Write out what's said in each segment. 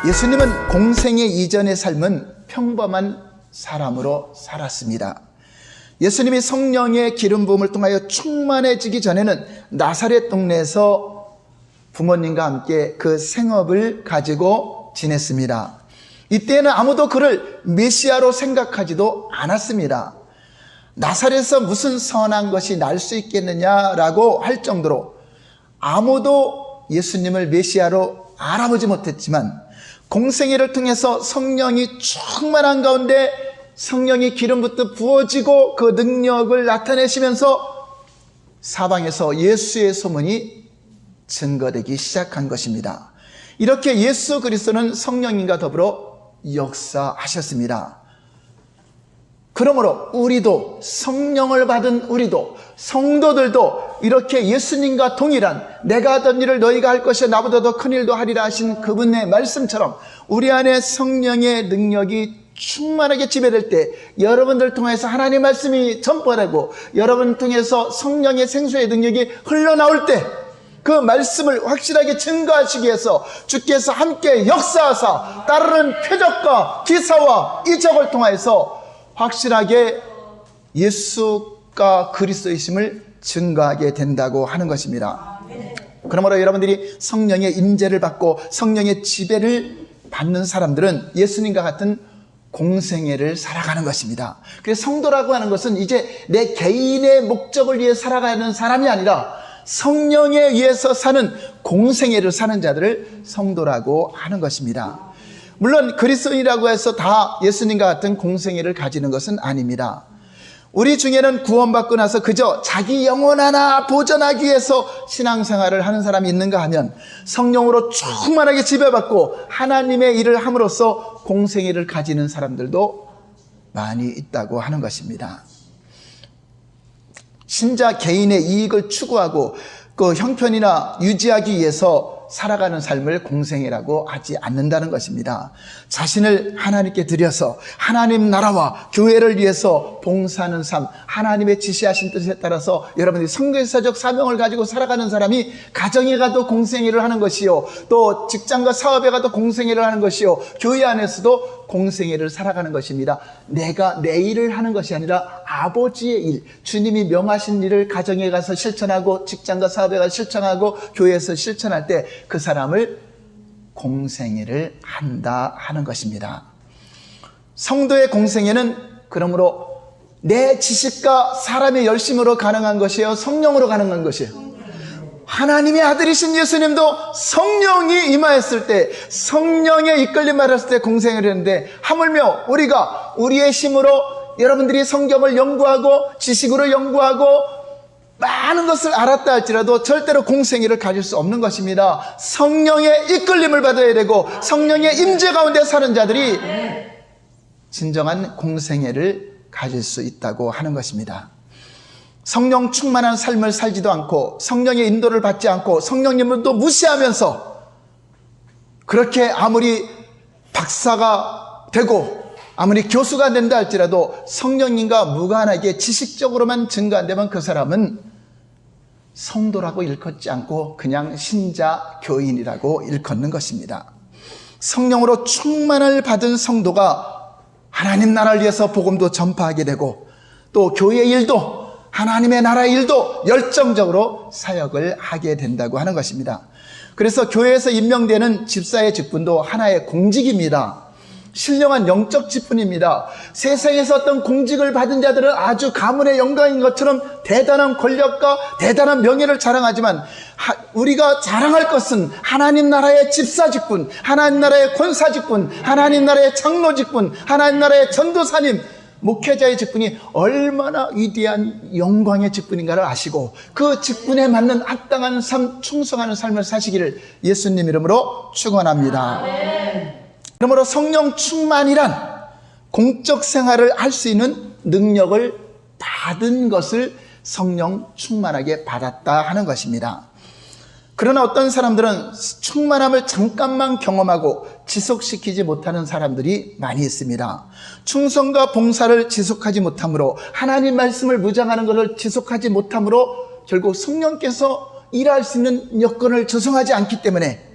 예수님은 공생애 이전의 삶은 평범한 사람으로 살았습니다. 예수님이 성령의 기름 부음을 통하여 충만해지기 전에는 나사렛 동네에서 부모님과 함께 그 생업을 가지고 지냈습니다. 이때는 아무도 그를 메시아로 생각하지도 않았습니다. 나사렛에서 무슨 선한 것이 날 수 있겠느냐라고 할 정도로 아무도 예수님을 메시아로 알아보지 못했지만, 공생애를 통해서 성령이 충만한 가운데 성령이 기름부터 부어지고 그 능력을 나타내시면서 사방에서 예수의 소문이 증거되기 시작한 것입니다. 이렇게 예수 그리스도는 성령님과 더불어 역사하셨습니다. 그러므로 우리도, 성령을 받은 우리도, 성도들도 이렇게 예수님과 동일한 내가 하던 일을 너희가 할 것이야 나보다 더 큰 일도 하리라 하신 그분의 말씀처럼 우리 안에 성령의 능력이 충만하게 지배될 때, 여러분들 통해서 하나님의 말씀이 전파되고 여러분 통해서 성령의 생수의 능력이 흘러나올 때, 그 말씀을 확실하게 증거하시기 위해서 주께서 함께 역사하사 따르는 표적과 기사와 이적을 통하여서 확실하게 예수가 그리스도이심을 증거하게 된다고 하는 것입니다. 그러므로 여러분들이 성령의 임재를 받고 성령의 지배를 받는 사람들은 예수님과 같은 공생애를 살아가는 것입니다. 그래서 성도라고 하는 것은 이제 내 개인의 목적을 위해 살아가는 사람이 아니라 성령에 의해서 사는 공생애를 사는 자들을 성도라고 하는 것입니다. 물론 그리스도인이라고 해서 다 예수님과 같은 공생애를 가지는 것은 아닙니다. 우리 중에는 구원받고 나서 그저 자기 영혼 하나 보전하기 위해서 신앙생활을 하는 사람이 있는가 하면, 성령으로 충만하게 지배받고 하나님의 일을 함으로써 공생애를 가지는 사람들도 많이 있다고 하는 것입니다. 신자 개인의 이익을 추구하고 그 형편이나 유지하기 위해서 살아가는 삶을 공생애라고 하지 않는다는 것입니다. 자신을 하나님께 드려서 하나님 나라와 교회를 위해서 봉사하는 삶, 하나님의 지시하신 뜻에 따라서 여러분들이 선교사적 사명을 가지고 살아가는 사람이 가정에 가도 공생애를 하는 것이요, 또 직장과 사업에 가도 공생애를 하는 것이요, 교회 안에서도 공생애를 살아가는 것입니다. 내가 내 일을 하는 것이 아니라 아버지의 일, 주님이 명하신 일을 가정에 가서 실천하고 직장과 사업에 가서 실천하고 교회에서 실천할 때 그 사람을 공생애를 한다 하는 것입니다. 성도의 공생애는 그러므로 내 지식과 사람의 열심으로 가능한 것이에요, 성령으로 가능한 것이에요? 하나님의 아들이신 예수님도 성령이 임하였을 때, 성령의 이끌림 받았을 때 공생애를 했는데, 하물며 우리가 우리의 힘으로 여러분들이 성경을 연구하고 지식으로 연구하고 많은 것을 알았다 할지라도 절대로 공생애를 가질 수 없는 것입니다. 성령의 이끌림을 받아야 되고 성령의 임재 가운데 사는 자들이 진정한 공생애를 가질 수 있다고 하는 것입니다. 성령 충만한 삶을 살지도 않고 성령의 인도를 받지 않고 성령님을 또 무시하면서 그렇게 아무리 박사가 되고 아무리 교수가 된다 할지라도 성령님과 무관하게 지식적으로만 증거 안 되면 그 사람은 성도라고 일컫지 않고 그냥 신자 교인이라고 일컫는 것입니다. 성령으로 충만을 받은 성도가 하나님 나라를 위해서 복음도 전파하게 되고 또 교회 일도 하나님의 나라 일도 열정적으로 사역을 하게 된다고 하는 것입니다. 그래서 교회에서 임명되는 집사의 직분도 하나의 공직입니다. 신령한 영적 직분입니다. 세상에서 어떤 공직을 받은 자들은 아주 가문의 영광인 것처럼 대단한 권력과 대단한 명예를 자랑하지만 우리가 자랑할 것은 하나님 나라의 집사 직분, 하나님 나라의 권사 직분, 하나님 나라의 장로 직분, 하나님 나라의 전도사님, 목회자의 직분이 얼마나 위대한 영광의 직분인가를 아시고 그 직분에 맞는 합당한 삶, 충성하는 삶을 사시기를 예수님 이름으로 축원합니다. 그러므로 성령 충만이란 공적 생활을 할 수 있는 능력을 받은 것을 성령 충만하게 받았다 하는 것입니다. 그러나 어떤 사람들은 충만함을 잠깐만 경험하고 지속시키지 못하는 사람들이 많이 있습니다. 충성과 봉사를 지속하지 못함으로, 하나님 말씀을 묵상하는 것을 지속하지 못함으로 결국 성령께서 일할 수 있는 여건을 조성하지 않기 때문에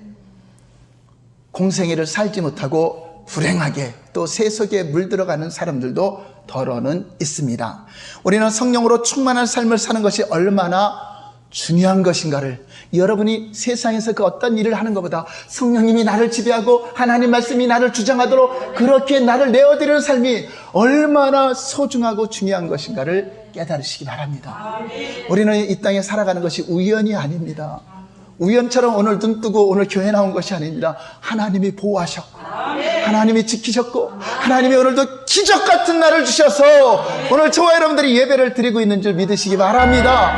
공생애를 살지 못하고 불행하게 또 세속에 물들어가는 사람들도 더러는 있습니다. 우리는 성령으로 충만한 삶을 사는 것이 얼마나 중요한 것인가를, 여러분이 세상에서 그 어떤 일을 하는 것보다 성령님이 나를 지배하고 하나님 말씀이 나를 주장하도록 그렇게 나를 내어드리는 삶이 얼마나 소중하고 중요한 것인가를 깨달으시기 바랍니다. 우리는 이 땅에 살아가는 것이 우연이 아닙니다. 우연처럼 오늘 눈 뜨고 오늘 교회 나온 것이 아닙니다. 하나님이 보호하셨고 하나님이 지키셨고 하나님이 오늘도 기적 같은 날을 주셔서 오늘 저와 여러분들이 예배를 드리고 있는 줄 믿으시기 바랍니다.